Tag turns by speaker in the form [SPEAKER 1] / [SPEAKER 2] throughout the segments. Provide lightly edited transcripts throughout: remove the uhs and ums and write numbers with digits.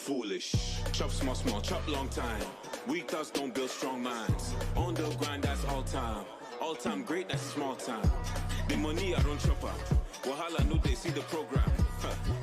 [SPEAKER 1] Foolish. Chop small, small, chop long time. Weak thoughts don't build strong minds. On the grind, that's all time. All time great, that's small time. The money I don't chop up. Wahala, no, they see the program.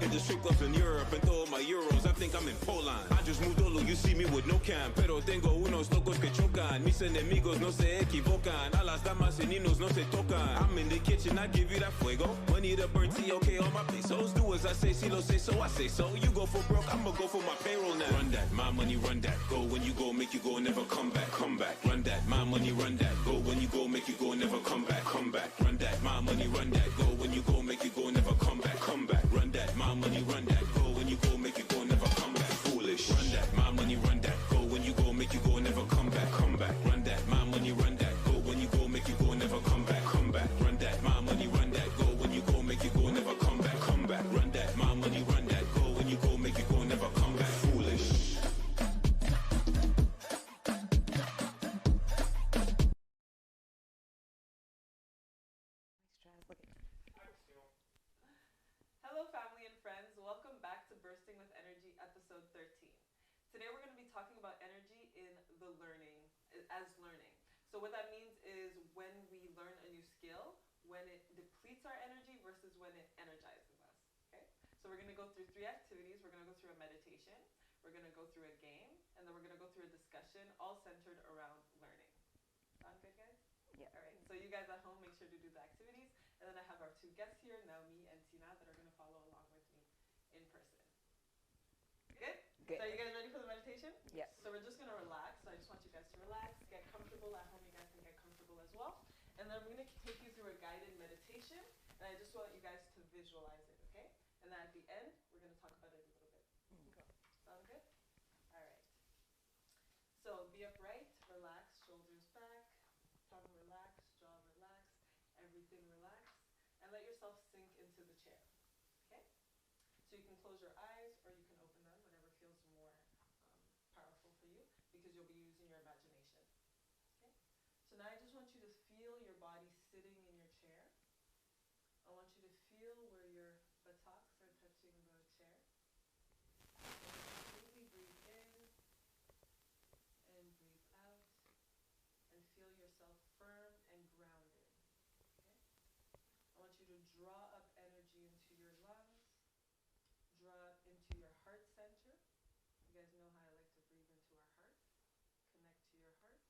[SPEAKER 1] In the strip clubs in Europe and throw my euros, I think I'm in Poland. I just moved Olo, you see me with no cam. Pero tengo unos locos que chocan. Mis enemigos no se equivocan. A las damas y niños no se tocan. I'm in the kitchen, I give you that fuego. Money to burn tea, okay, all my pesos. Do as I say, si lo say so, I say so. You go for broke, I'ma go for my payroll now. Run that, my money, run that. Go when you go, make you go, never come back, come back. Run that, my money, run that. Go when you go, make you go, never come back, come back. Run that, my money, run that. Go when you go, make you go, never come back, come back. Run that, my money, run that. Go when you go, make you go, never come back. Foolish. Run that, my money, run that. Go when you go, make you go, never come back, come back. Run that, my money, run that. Go when you go, make you go, never come back, come back. Run that, my money, run that. Go when you go, make you go, never come back, come back. Run that, my money, run that. Go when you go, make you go, never come back. Foolish.
[SPEAKER 2] Hello family and friends, welcome back to Bursting with Energy episode 13. Today we're going to be talking about energy in the learning. So what that means is when we learn a new skill, when it depletes our energy versus when it energizes us. Okay? So we're going to go through 3 activities. We're going to go through a meditation, we're going to go through a game, and then we're going to go through a discussion all centered around learning. Sound good, guys?
[SPEAKER 3] Yeah.
[SPEAKER 2] All right, so you guys at home, make sure to do the activities. And then I have our 2 guests here, Naomi and Tina, that are going to follow along with me in person. Good?
[SPEAKER 3] Good.
[SPEAKER 2] So are you guys ready for the meditation?
[SPEAKER 3] Yes.
[SPEAKER 2] So we're just going to relax. So I just want you guys to relax, get comfortable. At home, you guys can get comfortable as well. And then I'm going to take you through a guided meditation. And I just want you guys to visualize it, okay? And then at the end, we're going to talk about it a little bit. Sound good? All right. So be upright, relax, shoulders back, tongue relax, jaw relax, everything relax, and let yourself sink into the chair, okay? So you can close your eyes or you can open them, whatever feels more powerful for you, because you'll be using your imagination, okay? So now I just want you to feel your body sitting in your chair. I want you to feel where your buttocks are touching the chair. Completely breathe in and breathe out, and feel yourself firm and grounded. Okay? I want you to draw up energy into your lungs, draw up into your heart center. You guys know how I like to breathe into our heart. Connect to your heart,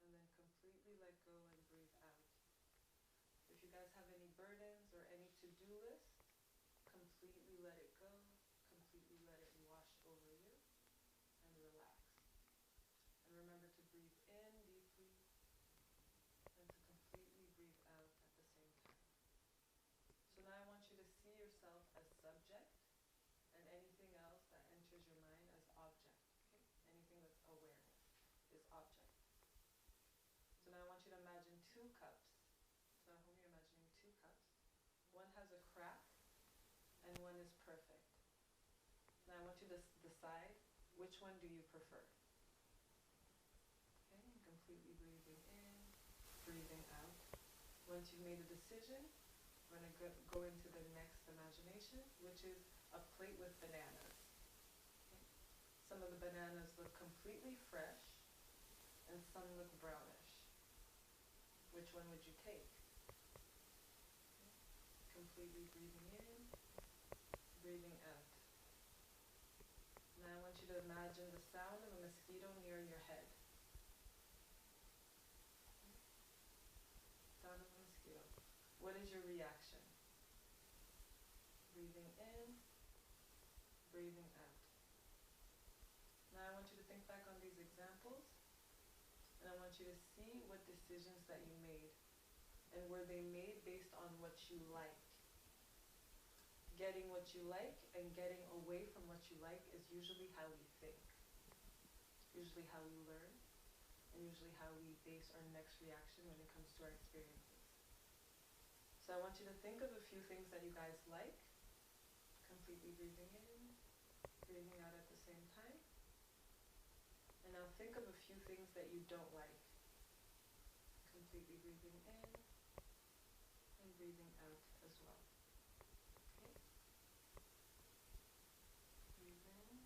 [SPEAKER 2] and then completely let go and breathe out. If you guys have any burdens or any to-do list, completely let it go, completely let it wash over you, and relax. And remember to breathe in deeply and to completely breathe out at the same time. So now I want you to see yourself as subject and anything else that enters your mind as object. Okay? Anything that's awareness is object. So now I want you to imagine 2 cups. So at home you're imagining 2 cups. One has a crack and one is perfect. Now I want you to decide which one do you prefer. Okay, completely breathing in, breathing out. Once you've made a decision, we're going to go into the next imagination, which is a plate with bananas. Okay. Some of the bananas look completely fresh, and some look brownish. Which one would you take? Okay. Completely breathing in, breathing out. Now I want you to imagine the sound of a mosquito near your head. Sound of a mosquito. What is your reaction? Breathing in, breathing out. Now I want you to think back on these examples, and I want you to see what decisions that you made, and were they made based on what you like. Getting what you like and getting away from what you like is usually how we think, usually how we learn, and usually how we base our next reaction when it comes to our experiences. So I want you to think of a few things that you guys like, completely breathing in, breathing out at the same time. And now think of a few things that you don't like, completely breathing in and breathing out as well. Okay? Breathe in,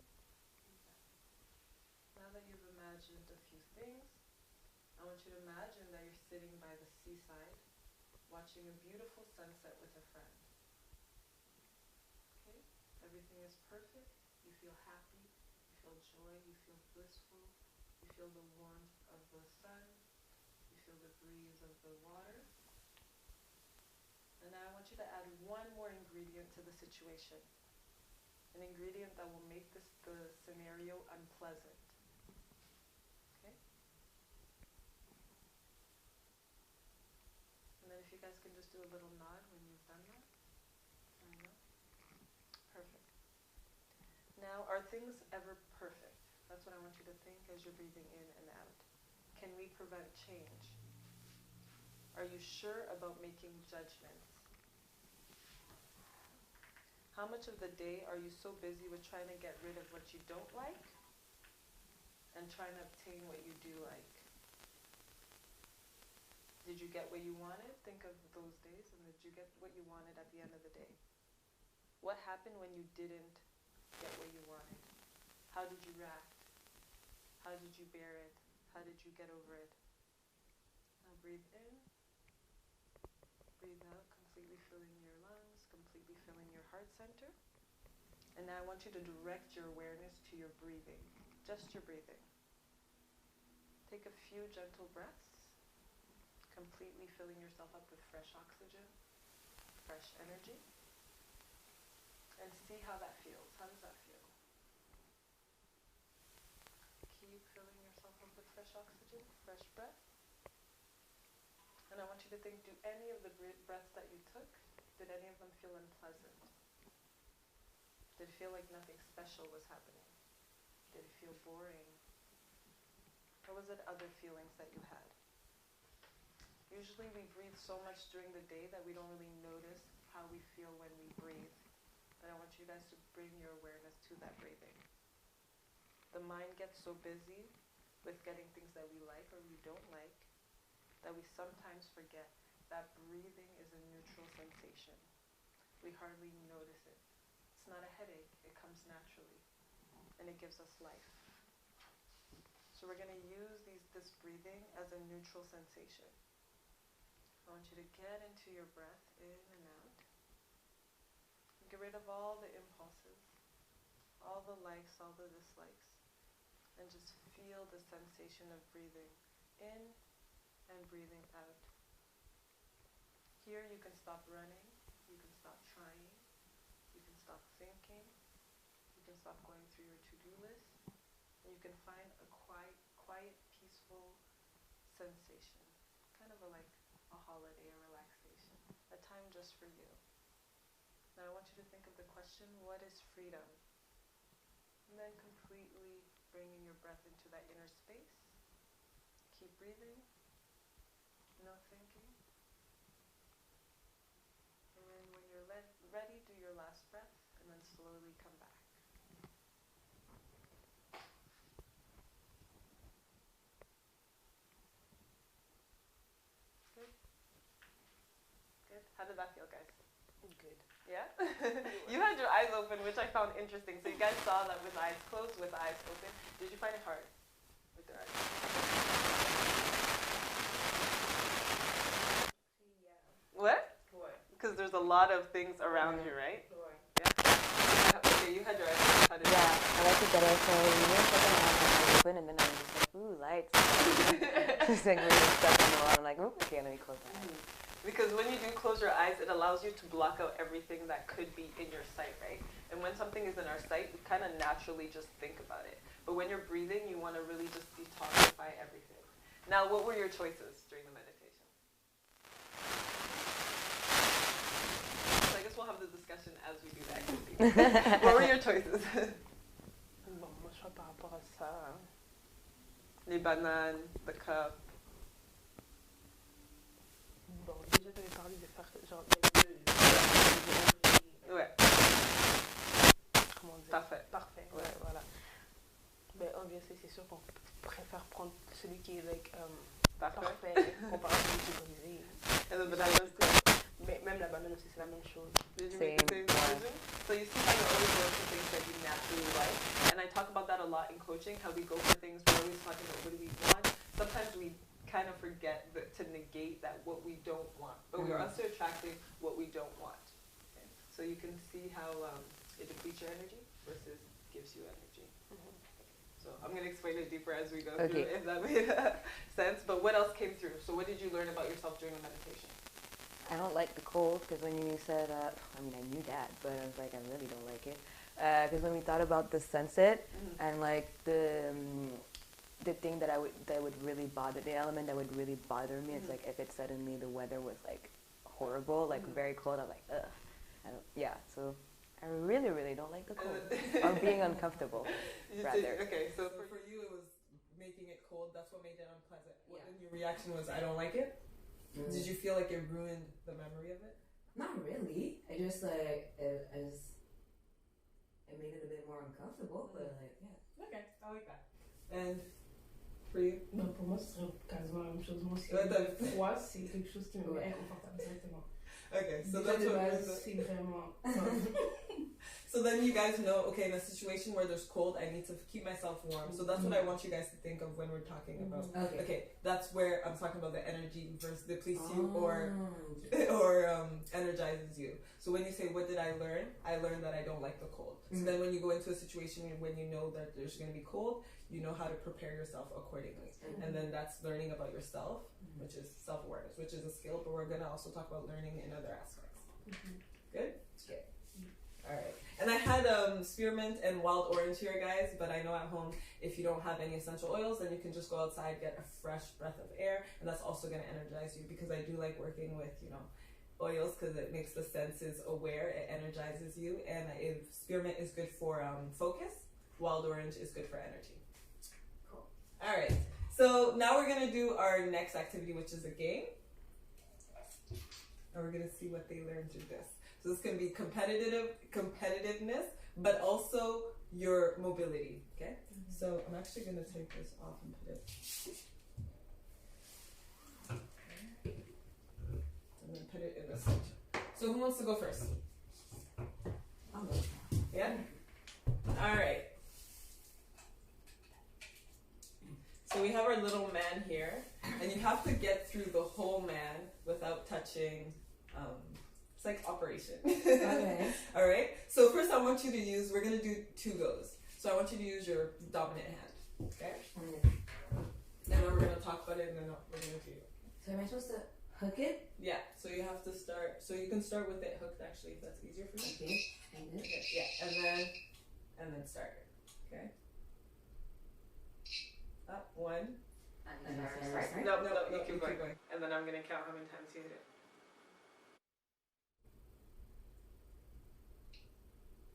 [SPEAKER 2] you to imagine that you're sitting by the seaside, watching a beautiful sunset with a friend. Okay? Everything is perfect. You feel happy. You feel joy. You feel blissful. You feel the warmth of the sun. You feel the breeze of the water. And now I want you to add one more ingredient to the situation. An ingredient that will make the scenario unpleasant. Okay? And then if you guys can just do a little nod when you've done that. I know. Perfect. Now, are things ever perfect? That's what I want you to think as you're breathing in and out. Can we prevent change? Are you sure about making judgments? How much of the day are you so busy with trying to get rid of what you don't like and trying to obtain what you do like? Did you get what you wanted? Think of those days, and did you get what you wanted at the end of the day? What happened when you didn't get what you wanted? How did you react? How did you bear it? How did you get over it? Now breathe in, breathe out, completely filling your lungs, completely filling your heart center. And now I want you to direct your awareness to your breathing, just your breathing. Take a few gentle breaths, completely filling yourself up with fresh oxygen, fresh energy, and see how that feels. How does that feel? Keep filling yourself up with fresh oxygen, fresh breath. And I want you to think, do any of the breaths that you took, did any of them feel unpleasant? Did it feel like nothing special was happening? Did it feel boring? Or was it other feelings that you had? Usually we breathe so much during the day that we don't really notice how we feel when we breathe. But I want you guys to bring your awareness to that breathing. The mind gets so busy with getting things that we like or we don't like that we sometimes forget that breathing is a neutral sensation. We hardly notice it. It's not a headache. It comes naturally. And it gives us life. So we're going to use this breathing as a neutral sensation. I want you to get into your breath in and out. Get rid of all the impulses, all the likes, all the dislikes, and just feel the sensation of breathing in and breathing out. Here you can stop running, you can stop trying, you can stop thinking, you can stop going through your to-do list, and you can find a quiet, peaceful sensation, kind of like a holiday, a relaxation, a time just for you. Now I want you to think of the question, what is freedom? And then completely bringing your breath into that inner space. Keep breathing, no thinking. And then when you're ready, do your last breath, and then slowly come back. Good? Good? How did that feel, guys?
[SPEAKER 3] Good.
[SPEAKER 2] Yeah? You had your eyes open, which I found interesting. So you guys saw that with eyes closed, with eyes open. Did you find it hard with your eyes?
[SPEAKER 3] Yeah.
[SPEAKER 2] What?
[SPEAKER 3] What?
[SPEAKER 2] Because there's a lot of things around you, right?
[SPEAKER 3] What?
[SPEAKER 2] Yeah. Okay, you had your eyes open. How did
[SPEAKER 4] Yeah, I like it better. So you were second and I had my eyes open, and then I was just like, ooh, lights. It's like really stuck on the wall. I'm like, ooh, okay, let me close my eyes.
[SPEAKER 2] Because when you do close your eyes, it allows you to block out everything that could be in your sight, right? And when something is in our sight, we kind of naturally just think about it. But when you're breathing, you want to really just detoxify everything. Now, what were your choices during the meditation? So I guess we'll have the discussion as we do the activity. What were your choices?
[SPEAKER 3] Bon, moi je crois par rapport à ça.
[SPEAKER 2] Les bananes, the cup.
[SPEAKER 3] Bon, déjà tu avais parlé de faire genre
[SPEAKER 2] Ouais.
[SPEAKER 3] Comment dire?
[SPEAKER 2] Parfait.
[SPEAKER 3] Parfait. Ouais, voilà. Mais obviously c'est sûr qu'on préfère prendre celui qui est like parfait comparé à celui qui est brisé.
[SPEAKER 2] And the bananas.
[SPEAKER 3] Mais même la banane aussi c'est la même chose.
[SPEAKER 2] Did you make the same decision? So you see how you always go for things that you naturally like. And I talk about that a lot in coaching, how we go for things, we're always talking about what do we want. Sometimes we kind of forget to negate that what we don't want, but we are also attracting what we don't want. Okay? So you can see how it depletes your energy versus gives you energy. So I'm going to explain it deeper as we go through, if that made sense. But what else came through? So what did you learn about yourself during the meditation?
[SPEAKER 4] I don't like the cold, because when you said, I mean, I knew that, but I was like, I really don't like it. Because when we thought about the sunset and like the thing that would really bother, the element that would really bother me, it's like if it suddenly the weather was like horrible, like very cold, I'm like, ugh. So I really, really don't like the cold. Or being uncomfortable, rather.
[SPEAKER 2] Okay, so for you it was making it cold, that's what made it unpleasant. And your reaction was, I don't like it? Did you feel like it ruined the memory of it?
[SPEAKER 5] Not really. I just like it made it a bit more uncomfortable, but like yeah.
[SPEAKER 2] Okay, I like that. And for you?
[SPEAKER 3] Non, pour moi, ce serait quasiment la même chose. Moi, c'est froid, c'est quelque chose qui me met inconfortable directement.
[SPEAKER 2] Okay, so that's what
[SPEAKER 3] c'est vraiment.
[SPEAKER 2] So then you guys know, okay, in a situation where there's cold, I need to keep myself warm. So that's what I want you guys to think of when we're talking about. Okay, that's where I'm talking about the energy versus depletes you or energizes you. So when you say, what did I learn? I learned that I don't like the cold. So then when you go into a situation when you know that there's going to be cold, you know how to prepare yourself accordingly. And then that's learning about yourself, which is self-awareness, which is a skill, but we're going to also talk about learning in other aspects. Good? Good. All right. And I had spearmint and wild orange here, guys, but I know at home, if you don't have any essential oils, then you can just go outside, get a fresh breath of air, and that's also going to energize you, because I do like working with, oils, because it makes the senses aware, it energizes you, and if spearmint is good for focus, wild orange is good for energy. Cool. All right. So now we're going to do our next activity, which is a game. And we're going to see what they learned through this. So this can be competitiveness, but also your mobility, okay? So I'm actually going to take this off and put it. Okay. I'm going to put it in the center. So who wants to go first?
[SPEAKER 5] I'll go.
[SPEAKER 2] Yeah? All right. So we have our little man here, and you have to get through the whole man without touching. It's like operation.
[SPEAKER 5] Okay.
[SPEAKER 2] All right. So first, I want you to use. We're gonna do 2 goes. So I want you to use your dominant hand. Okay. And then we're gonna talk about it, and then we're gonna do.
[SPEAKER 5] So am I supposed to hook it?
[SPEAKER 2] Yeah. So you have to start. So you can start with it hooked, actually, if that's easier for you.
[SPEAKER 5] Okay.
[SPEAKER 2] Yeah. And then start it. Okay. Up 1. No, you keep going. And then I'm gonna count how many times you hit it.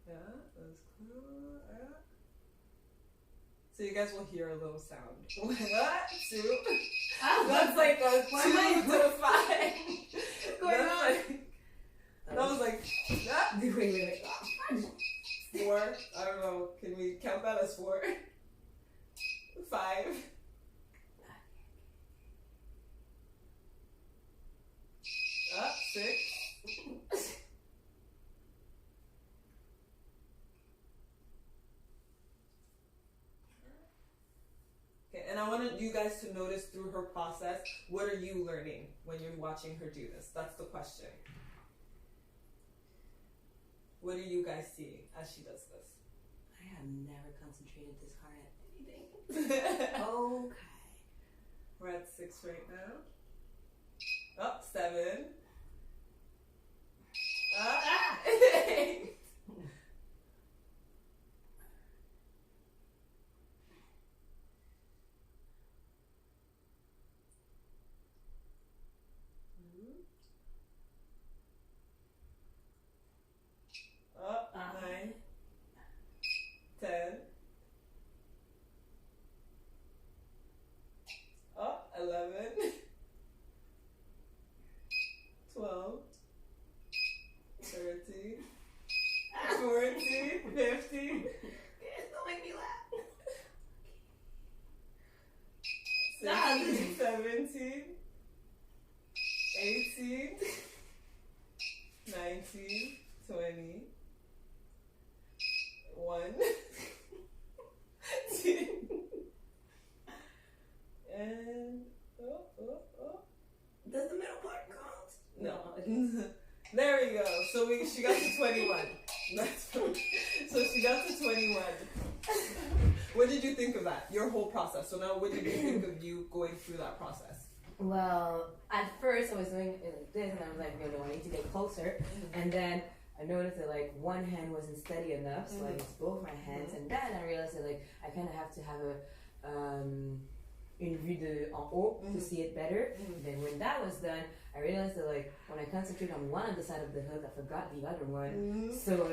[SPEAKER 2] Yeah, that's cool. So you guys will hear a little sound. 1, 2. That's like a 2 to 5. That was like.
[SPEAKER 5] Wait.
[SPEAKER 2] 4. I don't know. Can we count that as 4? 5. Up 6. Okay, and I wanted you guys to notice through her process, what are you learning when you're watching her do this? That's the question. What are you guys seeing as she does this?
[SPEAKER 5] I have never concentrated this hard at anything. Okay.
[SPEAKER 2] We're at 6 right now. Up 7. Up 8. Up 9. 10. Up 11. 12. 13. 14. 15.
[SPEAKER 5] Don't make me laugh.
[SPEAKER 2] 16. 17. 18. 19. 20. 1. 2. And 21. That's funny. So she got to 21. What did you think of that? Your whole process. So now what did you think of you going through that process?
[SPEAKER 5] Well, at first I was doing it like this, and I was like, no, I need to get closer. And then I noticed that like one hand wasn't steady enough, so I used both my hands. And then I realized that like I kind of have to have a une vue de en haut to see it better. Then when that was done, I realized that like when I concentrate on one of the side of the hook, I forgot the other one. So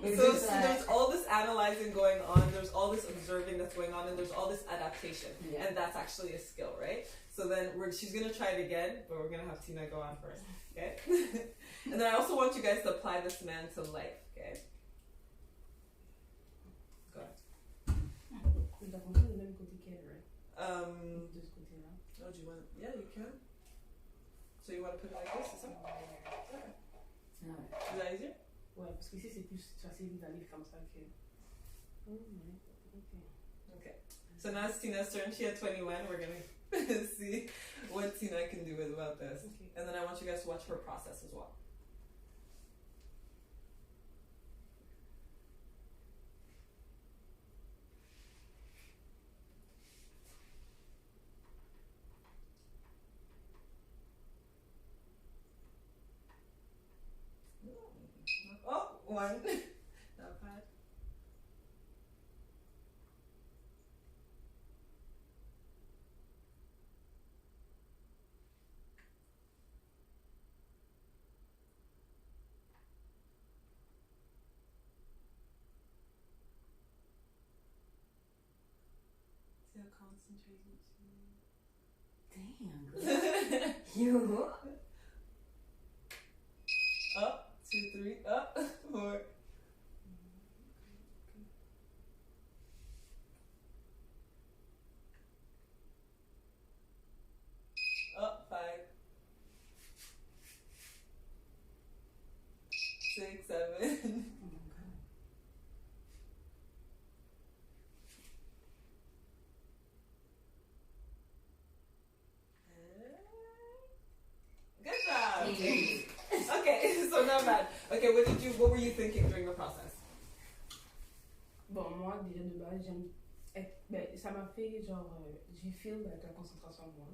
[SPEAKER 2] there's all this analyzing going on, there's all this observing that's going on, and there's all this adaptation.
[SPEAKER 5] Yeah.
[SPEAKER 2] And that's actually a skill, right? So then she's going to try it again, but we're going to have Tina go on first, okay? And then I also want you guys to apply this man to life, okay? Go ahead. Oh, do you want? Yeah, you can. So you want to put it like this? Is that easier?
[SPEAKER 3] Ouais, parce que ici c'est plus facile d'aller comme ça que.
[SPEAKER 2] Okay. So now it's Tina's turn. She had 21. We're gonna see what Tina can do about this, and then I want you guys to watch her process as well. Oh, one. Not bad. See how concentrated
[SPEAKER 5] damn, you.
[SPEAKER 2] Up, 2, 3, up, 4. Up, 5. 6, 7. Good job. Okay, so not bad. Okay, what were you thinking during the process?
[SPEAKER 3] Bon, moi, déjà de base, j'aime être. Ben, ça m'a fait genre. J'ai feel like, la concentration moi.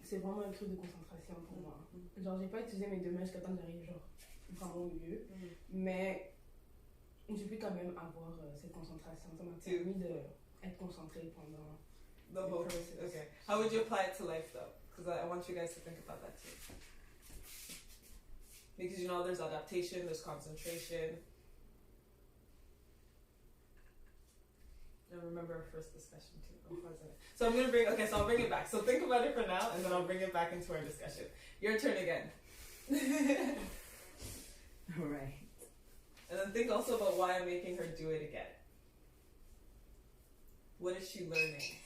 [SPEAKER 3] C'est vraiment un truc de concentration pour moi. Genre, j'ai pas utilisé mes deux mains jusqu'à temps que j'arrive, genre, vraiment au milieu. Mais j'ai pu quand même avoir cette concentration. Ça m'a permis d'être concentrée pendant.
[SPEAKER 2] The whole process. Okay. How would you apply it to life though? Because I want you guys to think about that too. Because you know there's adaptation, there's concentration. And remember our first discussion too. So I'm gonna I'll bring it back. So think about it for now and then I'll bring it back into our discussion. Your turn again.
[SPEAKER 5] Right.
[SPEAKER 2] And then think also about why I'm making her do it again. What is she learning?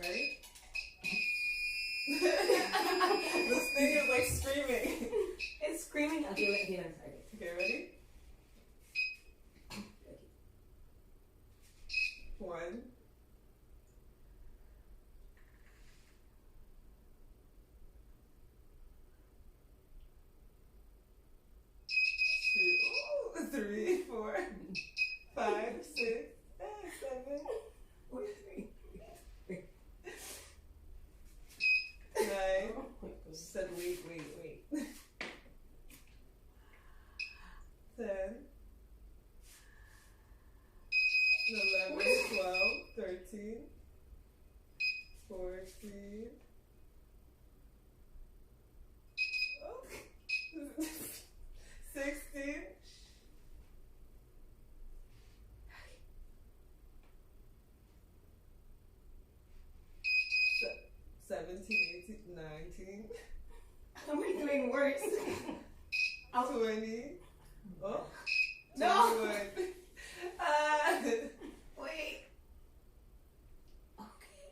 [SPEAKER 2] Ready? This thing is like screaming.
[SPEAKER 5] It's screaming. Okay, I'm sorry.
[SPEAKER 2] Okay, ready? 1. 2, 3, 4, 5, 6, 7. 9. Said wait. 10. 11, 12, 13, 14. Oh. 16. 17, 18, 19.
[SPEAKER 5] How are we doing worse?
[SPEAKER 2] 20. Oh.
[SPEAKER 5] No.
[SPEAKER 2] 21.
[SPEAKER 5] Wait. Okay.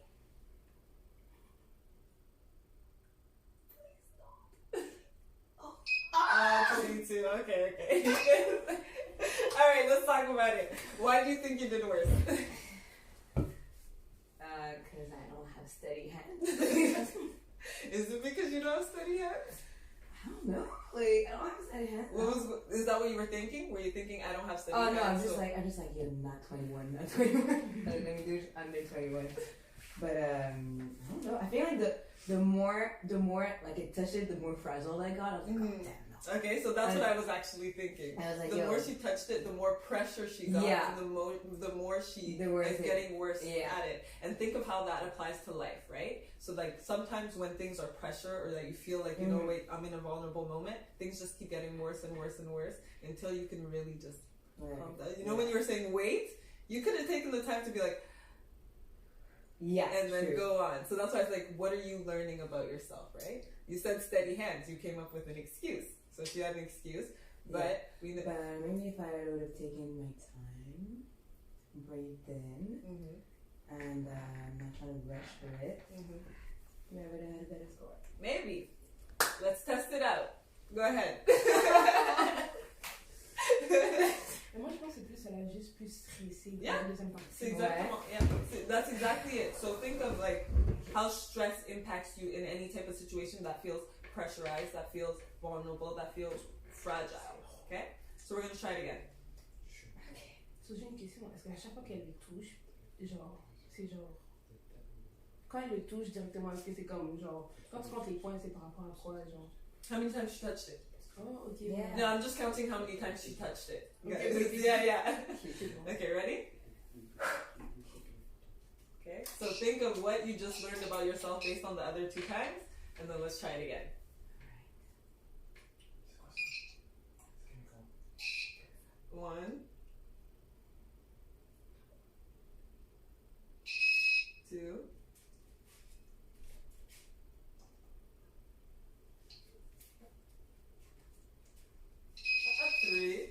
[SPEAKER 5] Please stop.
[SPEAKER 2] 22. Okay. Alright, let's talk about it. Why do you think you did worse?
[SPEAKER 5] Because I don't have steady hands.
[SPEAKER 2] Is it because you don't have steady hands?
[SPEAKER 5] I don't know. Like, I don't have steady hands.
[SPEAKER 2] Is that what you were thinking? Were you thinking I don't have steady
[SPEAKER 5] Oh
[SPEAKER 2] hands?
[SPEAKER 5] no, I'm just like, you're not 21, not 21. Like, let me do it under 21. But I don't know. I feel like the more like it touched it, the more fragile I got. I was like, oh damn, no.
[SPEAKER 2] Okay, so that's what I was actually thinking.
[SPEAKER 5] I was like,
[SPEAKER 2] the more she touched it, the more pressure she got, and the more she is getting worse at it. And think of how that applies to life, right? So like sometimes when things are pressure, or that you feel like, you know, wait, I'm in a vulnerable moment, things just keep getting worse and worse and worse until you can really just calm down. You know, when you were saying wait, you could have taken the time to be like, and then go on. So that's why I was like, what are you learning about yourself, right? You said steady hands. You came up with an excuse. So she had an excuse, but
[SPEAKER 5] maybe if I would have taken my time, breathed in, and not trying to rush for it, maybe I would have had a better score.
[SPEAKER 2] Maybe. Let's test it out. Go ahead.
[SPEAKER 3] Mais moi, je pense que c'est plus, elle a juste plus stressé pour
[SPEAKER 2] Yeah.
[SPEAKER 3] la deuxième partie.
[SPEAKER 2] C'est exactement, that's exactly it. So think of like how stress impacts you in any type of situation that feels pressurized, that feels vulnerable, that feels fragile. Okay? So we're going to try it again.
[SPEAKER 3] So, j'ai une question. Est-ce qu'à chaque fois qu'elle le touche, genre, c'est genre. Quand elle le touche directement, est-ce que c'est comme genre. Quand tu comptes les points, c'est par rapport à quoi, genre?
[SPEAKER 2] How many times she touched it?
[SPEAKER 3] Oh, ok.
[SPEAKER 5] Yeah.
[SPEAKER 2] No, I'm just counting how many times she touched it.
[SPEAKER 3] Okay.
[SPEAKER 2] Yeah. Okay, ready? Okay, so think of what you just learned about yourself based on the other 2 times, and then let's try it again. One, 2, 3.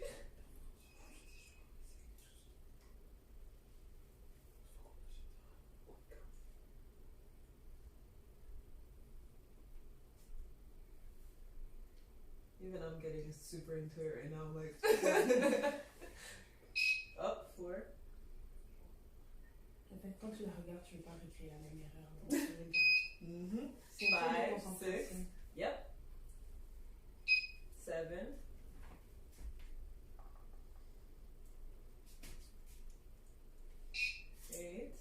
[SPEAKER 2] Even I'm getting super into it right now. I'm like, up 4.
[SPEAKER 3] En fait, quand tu la regardes, tu veux pas recréer la même erreur. Donc, tu regardes. C'est une
[SPEAKER 2] 5,
[SPEAKER 3] très bonne
[SPEAKER 2] 6.
[SPEAKER 3] concentration.
[SPEAKER 2] Yep. 7. 8.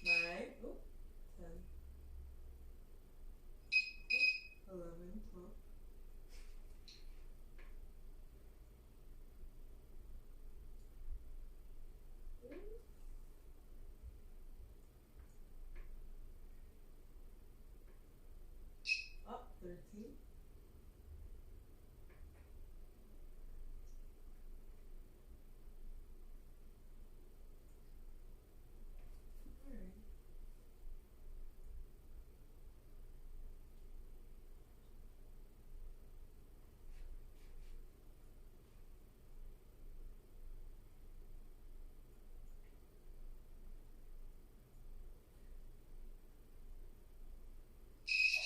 [SPEAKER 2] 9. 10. 11. 12. Up 13.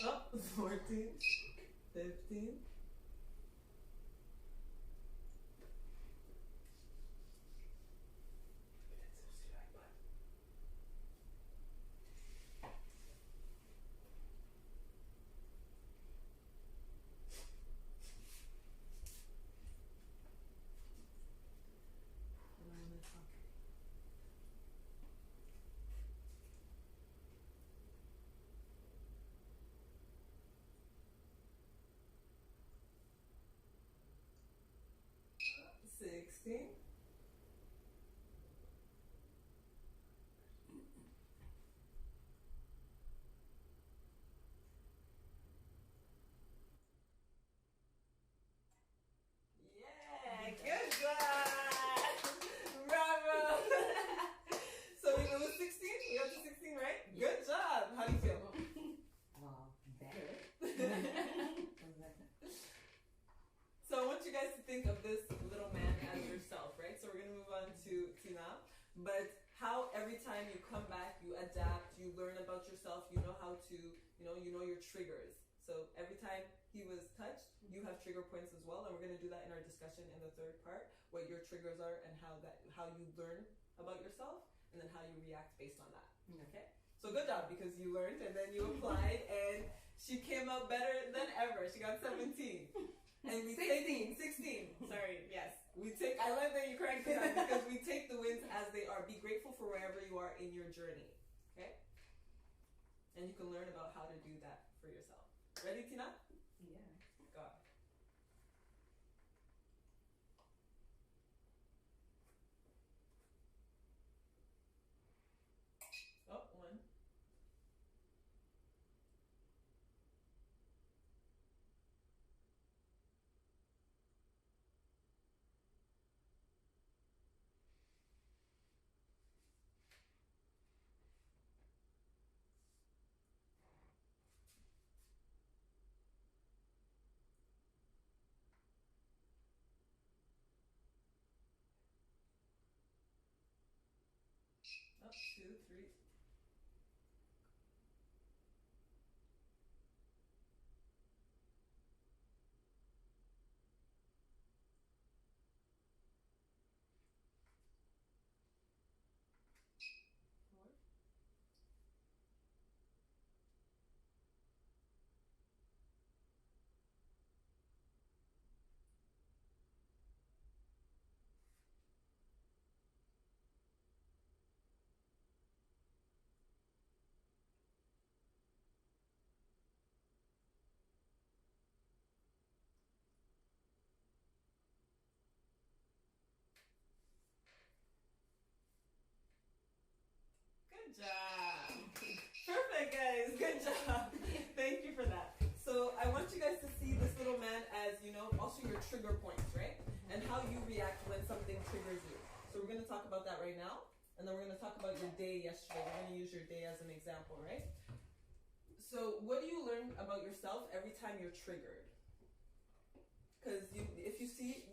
[SPEAKER 2] Up 14. 15. come back, you adapt, you learn about yourself, you know how to, you know your triggers. So every time he was touched, you have trigger points as well, and we're going to do that in our discussion in the third part, what your triggers are and how you learn about yourself, and then how you react based on that. Okay? So good job, because you learned and then you applied, and she came out better than ever. She got 17. And we 16. Sorry, yes. I love that you corrected that, because we take the wins as they are. Be grateful for wherever you are in your journey. Okay? And you can learn about how to do that for yourself. Ready, Tina?
[SPEAKER 3] Yeah.
[SPEAKER 2] Go. Oh, one. Up, 2, 3. Four. Good job. Perfect, guys. Good job. Thank you for that. So I want you guys to see this little man as, also your trigger points, right? And how you react when something triggers you. So we're going to talk about that right now. And then we're going to talk about your day yesterday. We're going to use your day as an example, right? So what do you learn about yourself every time you're triggered? Because if you see,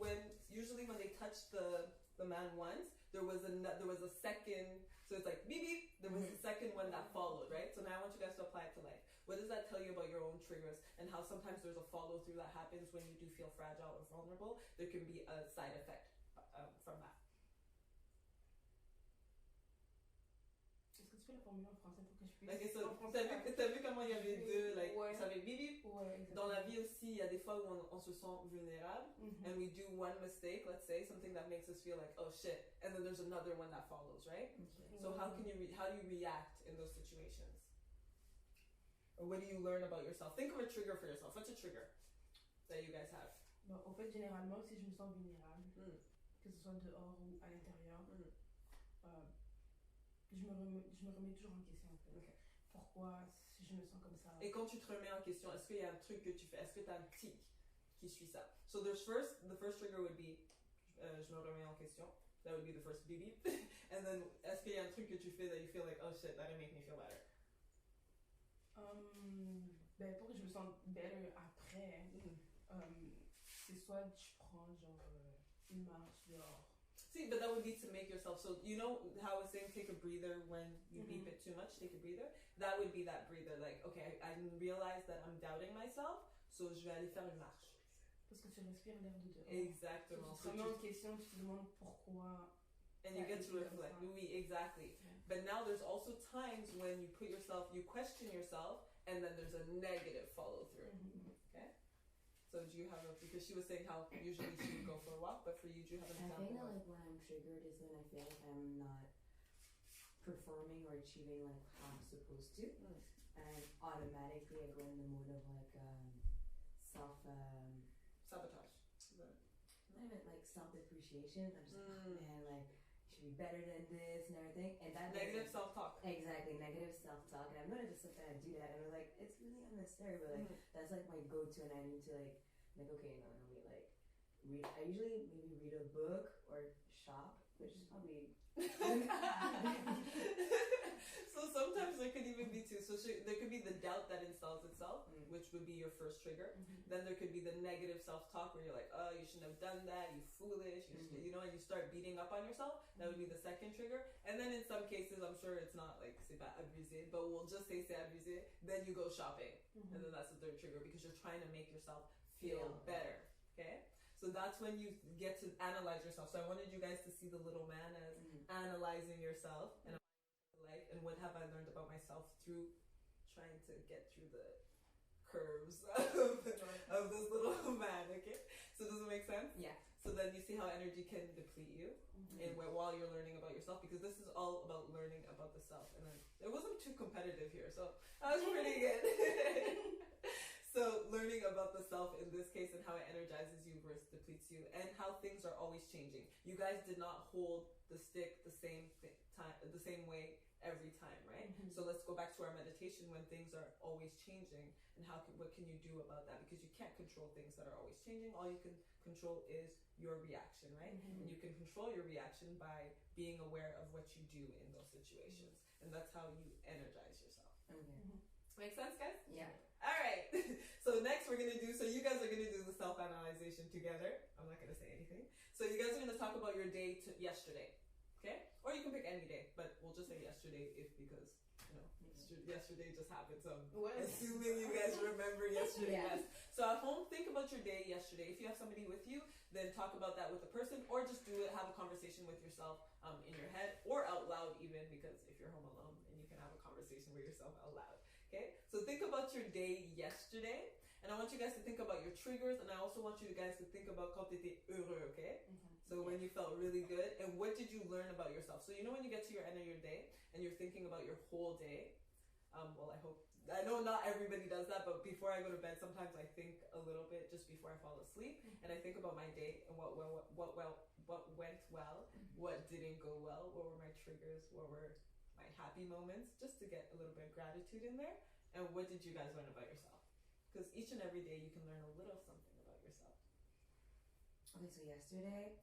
[SPEAKER 2] usually when they touch the man once, there was a second, so it's like beep beep, there was a second one that followed, right? So now I want you guys to apply it to life. What does that tell you about your own triggers, and how sometimes there's a follow through that happens when you do feel fragile or vulnerable? There can be a side effect from that.
[SPEAKER 3] Est-ce que tu peux la formuler en français pour que je puisse...
[SPEAKER 2] Ok, so,
[SPEAKER 3] en français,
[SPEAKER 2] t'as vu comment il y avait deux,
[SPEAKER 3] Ouais.
[SPEAKER 2] ça fait bip bip?
[SPEAKER 3] Ouais,
[SPEAKER 2] Dans la vie aussi, il y a des fois où on se sent vulnérable, and we do one mistake, let's say, something that makes us feel like, oh shit, and then there's another one that follows, right?
[SPEAKER 5] Okay.
[SPEAKER 2] So how do you react in those situations? Or what do you learn about yourself? Think of a trigger for yourself. What's a trigger that you guys have?
[SPEAKER 3] Bon, en fait, généralement, si je me sens vulnérable, que ce soit dehors ou à l'intérieur, je me remets toujours en question, en fait.
[SPEAKER 2] Okay.
[SPEAKER 3] Pourquoi je me sens comme ça?
[SPEAKER 2] Et quand tu te remets en question, est-ce qu'il y a un truc que tu fais? Est-ce que tu as un tic qui suit ça? So the first trigger would be je me remets en question. That would be the first beep beep. And then, est-ce qu'il y a un truc que tu fais that you feel like, oh shit, that didn't make me feel better?
[SPEAKER 3] Ben, pour que je me sente better après, c'est soit je prends genre une marche dehors.
[SPEAKER 2] See, but that would be to make yourself, so you know how I was saying take a breather when you beep it too much, take a breather? That would be that breather, like, okay, I realize that I'm doubting myself, so je vais aller faire une marche.
[SPEAKER 3] Parce que tu respires l'air de dehors.
[SPEAKER 2] Exactement.
[SPEAKER 3] Tu te remets en question, tu te demandes pourquoi.
[SPEAKER 2] And you get to reflect. Oui, exactly. Yeah. But now there's also times when you question yourself, and then there's a negative follow through. Okay? So do you have because she was saying how usually she would go for a walk, but for you, do you have an example?
[SPEAKER 5] I think that like when I'm triggered is when I feel like I'm not performing or achieving like how I'm supposed to. And automatically I go in the mode of like
[SPEAKER 2] sabotage.
[SPEAKER 5] Not even like self-depreciation. I'm just like, oh man, like you should be better than this and everything. And that
[SPEAKER 2] negative self-talk.
[SPEAKER 5] Exactly, negative self-talk. And I'm gonna just sit there and do that. And I'm like, it's really unnecessary, but like that's like my go-to. And I need to like okay, no, wait, like read. I usually maybe read a book or shop, which is probably.
[SPEAKER 2] So sometimes there could even be two. So there could be the doubt that installs itself, which would be your first trigger. Then there could be the negative self-talk where you're like, oh, you shouldn't have done that, you foolish, and you start beating up on yourself. That would be the second trigger. And then in some cases, I'm sure it's not like c'est pas abusé, but we'll just say c'est abusé. Then you go shopping, and then that's the third trigger because you're trying to make yourself feel better. Okay, so that's when you get to analyze yourself. So I wanted you guys to see the little man as analyzing yourself and life, and what have I learned about myself through trying to get through the curves of this little man. Okay, so does it make sense?
[SPEAKER 5] Yeah.
[SPEAKER 2] So then you see how energy can deplete you, and while you're learning about yourself, because this is all about learning about the self. And then it wasn't too competitive here, so that was pretty good. So learning about the self in this case and how it energizes you versus depletes you, and how things are always changing. You guys did not hold the stick the same the same way every time, right? So let's go back to our meditation when things are always changing, and what can you do about that? Because you can't control things that are always changing. All you can control is your reaction, right? And you can control your reaction by being aware of what you do in those situations, and that's how you energize yourself. Make sense, guys?
[SPEAKER 5] Yeah.
[SPEAKER 2] All right. So next we're gonna do. So you guys are gonna do the self analyzation together. I'm not gonna say anything. So you guys are gonna talk about your day yesterday. Okay? Or you can pick any day, but we'll just say yesterday because, you know, yesterday just happened. So I'm assuming you guys remember yesterday. Yes. So at home, think about your day yesterday. If you have somebody with you, then talk about that with the person, or just do it, have a conversation with yourself in your head, or out loud even, because if you're home alone, then you can have a conversation with yourself out loud. Okay? So think about your day yesterday, and I want you guys to think about your triggers, and I also want you guys to think about quand t'étais heureux, okay? So when you felt really good, and what did you learn about yourself? So you know when you get to your end of your day, and you're thinking about your whole day, well, I know not everybody does that, but before I go to bed, sometimes I think a little bit just before I fall asleep, and I think about my day and what went well, what didn't go well, what were my triggers, what were my happy moments, just to get a little bit of gratitude in there. And what did you guys learn about yourself? Because each and every day you can learn a little something about yourself.
[SPEAKER 5] Okay, so yesterday,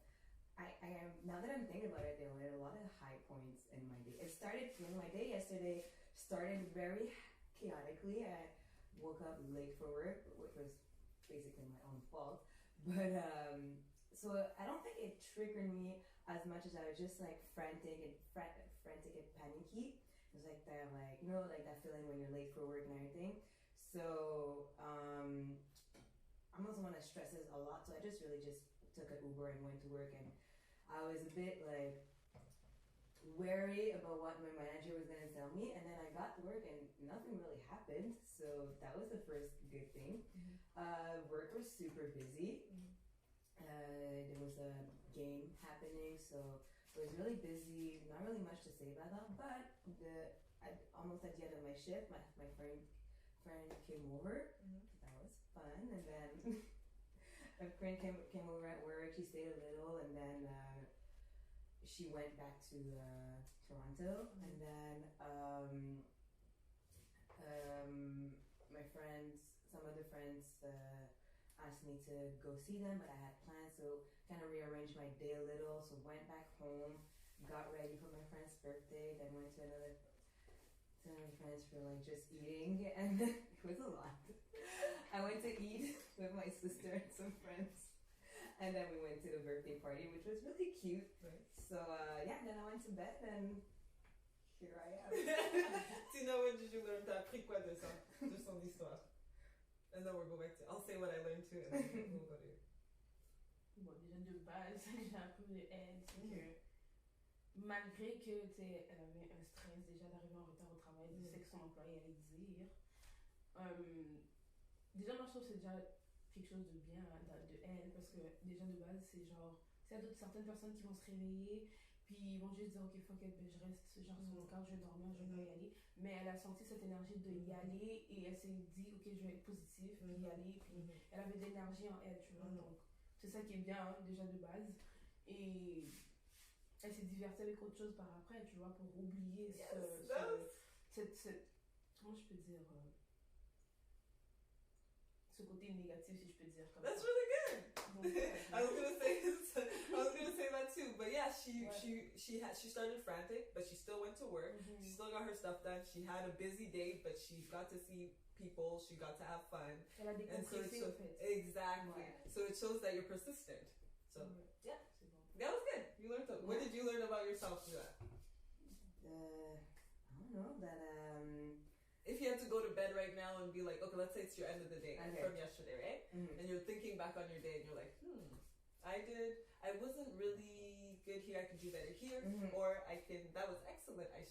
[SPEAKER 5] I am, now that I'm thinking about it, there were a lot of high points in my day. My day yesterday started very chaotically. I woke up late for work, which was basically my own fault. But, so I don't think it triggered me as much as I was just like frantic and panicky. It was like that, like, you know, like that feeling when you're late for work and everything. So, I also want to stress this a lot, so I just really just took an Uber and went to work, and I was a bit like wary about what my manager was going to tell me, and then I got to work and nothing really happened, so that was the first good thing. Work was super busy. There was a game happening, so it was really busy, not really much to say about that, but almost at the end of my shift, my friend came over. That was fun, and then my friend came over at work. She stayed a little, and then she went back to Toronto, and then some other friends asked me to go see them, but I had plans, so kind of rearranged my day a little. So went back home, got ready for my friend's birthday, then went to another friends for like just eating, and then it was a lot. I went to eat with my sister and some friends, and then we went to the birthday party, which was really cute. Right. So then I went to bed, and here I am.
[SPEAKER 2] Tina, what did you learn? T'as appris quoi de son histoire? And then we'll go back to, I'll say what I learned too, and then we'll go to.
[SPEAKER 3] Bon, déjà de base, j'ai appris de elle, c'est que malgré que elle avait un stress déjà d'arriver en retard au travail, de ce que son employé allait dire, déjà moi je trouve que c'est déjà quelque chose de bien de elle, parce que déjà de base c'est genre, il y a certaines personnes qui vont se réveiller, puis ils vont juste dire ok fuck it, ben je reste genre sur mon corps, je vais dormir, je vais pas y aller, mais elle a senti cette énergie de y aller, et elle s'est dit ok je vais être positive, puis y aller, puis elle avait de l'énergie en elle, tu vois, donc c'est ça qui est bien hein, déjà de base, et elle s'est divertie avec autre chose par après, tu vois, pour oublier comment je peux dire, ce côté négatif, si je peux dire comme
[SPEAKER 2] That's
[SPEAKER 3] ça.
[SPEAKER 2] really good. Donc, I was gonna say that too, but yeah, she started frantic, but she still went to work. She still got her stuff done. She had a busy day, but she got to see people. She got to have fun.
[SPEAKER 3] Elle a décompressé en fait.
[SPEAKER 2] Exactly.
[SPEAKER 3] Ouais.
[SPEAKER 2] So it shows that you're persistent. So
[SPEAKER 3] yeah, c'est bon.
[SPEAKER 2] That was good. You learned something. What did you learn about yourself through that?
[SPEAKER 5] I don't know, that
[SPEAKER 2] if you had to go to bed right now and be like, okay, let's say it's your end of the day from yesterday, right?
[SPEAKER 5] Mm-hmm.
[SPEAKER 2] And you're thinking back on your day and you're like, I wasn't really good here, I could do better here, or that was excellent, I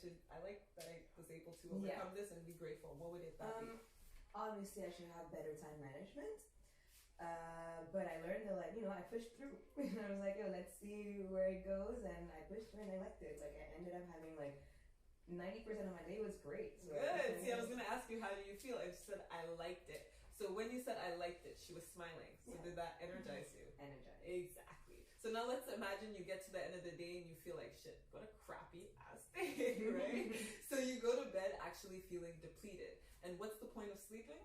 [SPEAKER 2] like that I was able to overcome this and be grateful. What would it be?
[SPEAKER 5] Obviously I should have better time management. But I learned that, like, I pushed through. And I was like, let's see where it goes. And I pushed through and I liked it. Like, I ended up having, like, 90% of my day was great. So
[SPEAKER 2] good. See, I was going to ask you, how do you feel? I just said, I liked it. So when you said, I liked it, she was smiling. So did that energize you?
[SPEAKER 5] Energize.
[SPEAKER 2] Exactly. So now let's imagine you get to the end of the day and you feel like, shit, what a crappy ass day, right? So you go to bed actually feeling depleted. And what's the point of sleeping?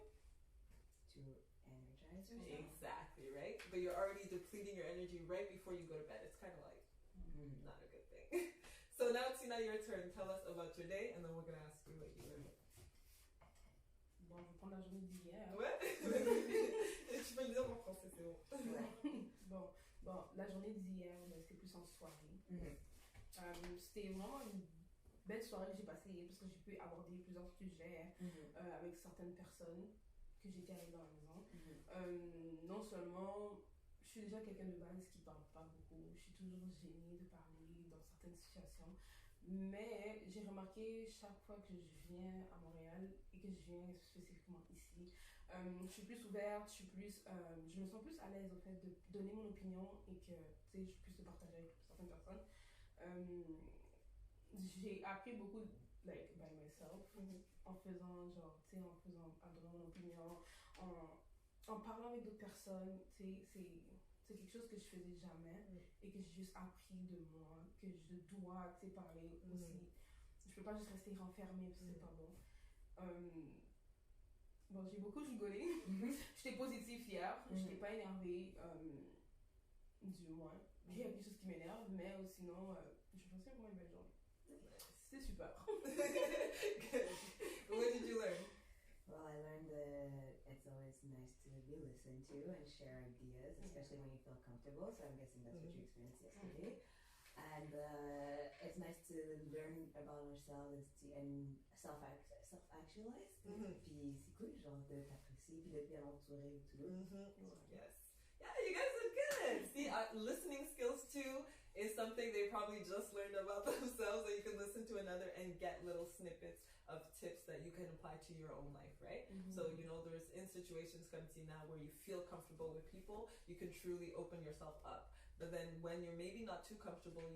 [SPEAKER 5] To energize yourself.
[SPEAKER 2] Exactly, right? But you're already depleting your energy right before you go to bed. It's kind of like not a good thing. So now it's your turn. Tell us about your day, and then we're gonna ask you what you learned.
[SPEAKER 3] Bon, je vais prendre la journée d'hier.
[SPEAKER 2] Ouais. Tu peux le dire en français, c'est bon.
[SPEAKER 3] Bon, la journée d'hier, c'était plus en soirée. C'était vraiment une belle soirée que j'ai passée parce que j'ai pu aborder plusieurs sujets avec certaines personnes que j'étais avec dans la maison. Non seulement, je suis déjà quelqu'un de base qui parle pas beaucoup, je suis toujours gênée de parler dans certaines situations, mais j'ai remarqué chaque fois que je viens à Montréal et que je viens spécifiquement ici, je suis plus ouverte, je me sens plus à l'aise au fait de donner mon opinion et que je puisse le partager avec certaines personnes. J'ai appris beaucoup like by myself en faisant en donnant mon opinion, en parlant avec d'autres personnes. C'est quelque chose que je faisais jamais et que j'ai juste appris de moi, que je dois parler aussi. Je peux pas juste rester renfermée parce que c'est pas bon. Bon, j'ai beaucoup rigolé. J'étais positive hier, j'étais pas énervée, du moins. Il y a quelque chose qui m'énerve, mais sinon, je pensais vraiment une belle journée. C'était super.
[SPEAKER 2] Good. What did you learn?
[SPEAKER 5] Well, I learned that it's always nice to be listened to and share ideas, especially when you feel comfortable. So I'm guessing that's what you experienced yesterday. And it's nice to learn about ourselves and self-actualize. Puis c'est cool, genre, de t'apprécier puis d'être bien entouré et tout.
[SPEAKER 2] Yes. Yeah, you guys are good. See, listening skills too is something they probably just learned about themselves, that you can listen to another and get little snippets of tips that you can apply to your own life, right? So, there's in situations come to now where you feel comfortable with people, you can truly open yourself up. But then when you're maybe not too comfortable,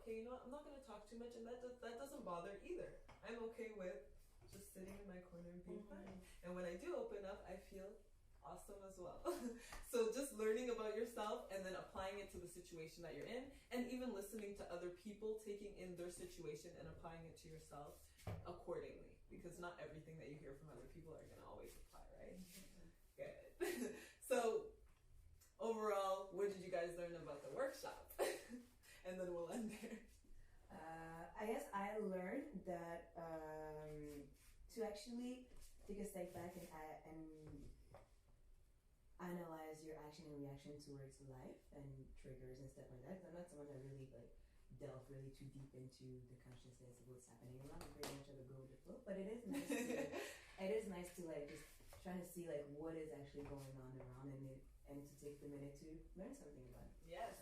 [SPEAKER 2] okay, what, I'm not going to talk too much, and that doesn't bother either. I'm okay with just sitting in my corner and being fine. And when I do open up, I feel awesome as well. So just learning about yourself and then applying it to the situation that you're in, and even listening to other people, taking in their situation and applying it to yourself accordingly, because not everything that you hear from other people are going to always apply, right? Good. So overall, what did you guys learn about the workshop? And then we'll end there.
[SPEAKER 5] I guess I learned that to actually take a step back and analyze your action and reaction towards life and triggers and stuff like that. I'm not someone that really delve really too deep into the consciousness of what's happening. I'm not very much of a go with the flow, but it is nice to just trying to see what is actually going on around and to take the minute to learn something about it.
[SPEAKER 2] Yes.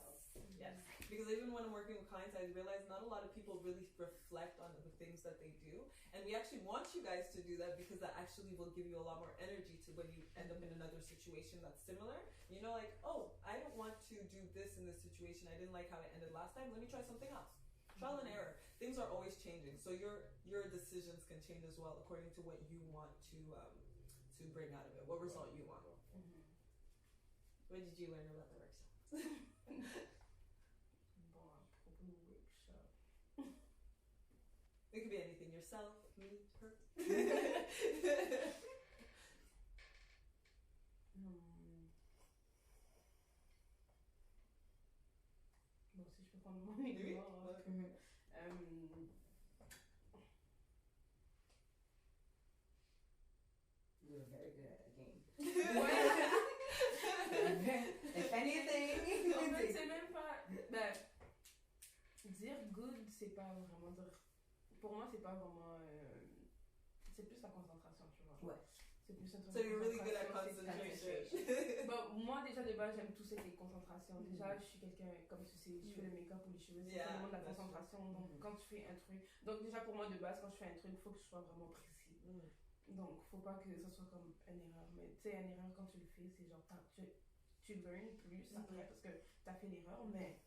[SPEAKER 2] Yes. Because even when I'm working with clients, I realize not a lot of people really reflect on the things that they do. And we actually want you guys to do that, because that actually will give you a lot more energy to when you end up in another situation that's similar. Oh, I don't want to do this in this situation. I didn't like how it ended last time. Let me try something else. Trial and error. Things are always changing. So your decisions can change as well according to what you want to bring out of it, what result you want. What did you learn about the workshop?
[SPEAKER 3] Workshop.
[SPEAKER 2] It could be anything. Yourself, me, her.
[SPEAKER 3] Bon, si je peux prendre mon exemple.
[SPEAKER 5] You were very good at that game.
[SPEAKER 3] Ouais.
[SPEAKER 5] If anything.
[SPEAKER 3] En fait, c'est même pas. c'est pas vraiment dire. Pour moi, c'est pas vraiment. C'est plus la concentration, tu vois.
[SPEAKER 5] Ouais.
[SPEAKER 3] C'est plus un truc
[SPEAKER 2] So
[SPEAKER 3] de
[SPEAKER 2] you're really good at
[SPEAKER 3] concentration,
[SPEAKER 2] concentration.
[SPEAKER 3] Bon, moi, déjà, de base, j'aime tout ce qui est concentration. Déjà, je suis quelqu'un, comme tu sais, je fais le make-up ou les cheveux, c'est vraiment de la concentration. Donc, quand tu fais un truc. Donc, déjà, pour moi, de base, quand je fais un truc, il faut que je sois vraiment précis. Donc, faut pas que ça soit comme une erreur. Mais tu sais, une erreur, quand tu le fais, c'est genre, tu learn plus après parce que tu as fait l'erreur. Mais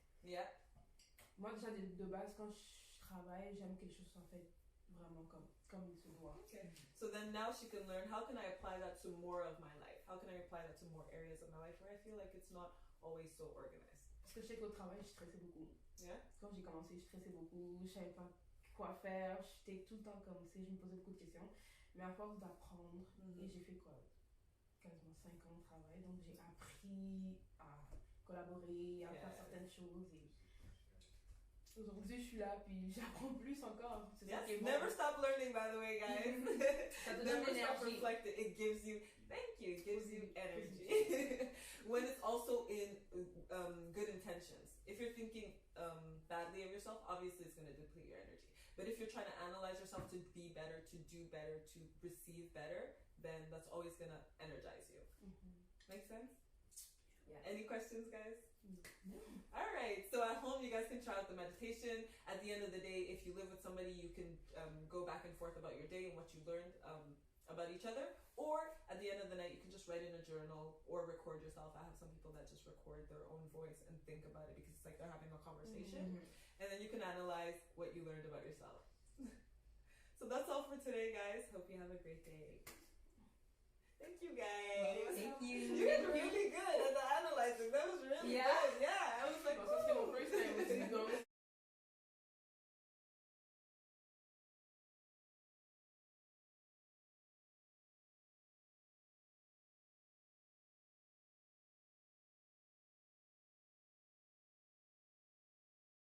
[SPEAKER 3] moi, déjà, de base, quand je travaille, j'aime que les choses soient faites vraiment comme il se doit.
[SPEAKER 2] Okay. So then now she can learn, how can I apply that to more of my life? How can I apply that to more areas of my life where I feel like it's not always so organized?
[SPEAKER 3] Parce que je sais qu'au travail, je stressais beaucoup.
[SPEAKER 2] Yeah?
[SPEAKER 3] Quand j'ai commencé, je stressais beaucoup. Je savais pas quoi faire. J'étais tout le temps comme ça. Je me posais beaucoup de questions. Mais à force d'apprendre, et j'ai fait quoi? Quasiment 5 ans de travail. Donc j'ai appris à collaborer, à faire certaines choses. Et aujourd'hui, je suis là, puis j'apprends plus encore. C'est ça qui est bon.
[SPEAKER 2] Never stop learning, by the way, guys.
[SPEAKER 3] Ça te donne
[SPEAKER 2] Never stop
[SPEAKER 3] l'énergie.
[SPEAKER 2] reflecting. It gives you, thank you, it gives you energy. When it's also in good intentions. If you're thinking badly of yourself, obviously it's going to deplete your energy. But if you're trying to analyze yourself to be better, to do better, to receive better, then that's always going to energize you. Make sense?
[SPEAKER 5] Yeah.
[SPEAKER 2] Any questions, guys?
[SPEAKER 5] No.
[SPEAKER 2] All right. So at home, you guys can try out the meditation. At the end of the day, if you live with somebody, you can go back and forth about your day and what you learned about each other. Or at the end of the night, you can just write in a journal or record yourself. I have some people that just record their own voice and think about it because it's like they're having a conversation. And then you can analyze what you learned about yourself. So that's all for today, guys. Hope you have a great day. Thank you, guys.
[SPEAKER 5] Thank you.
[SPEAKER 2] You did really good.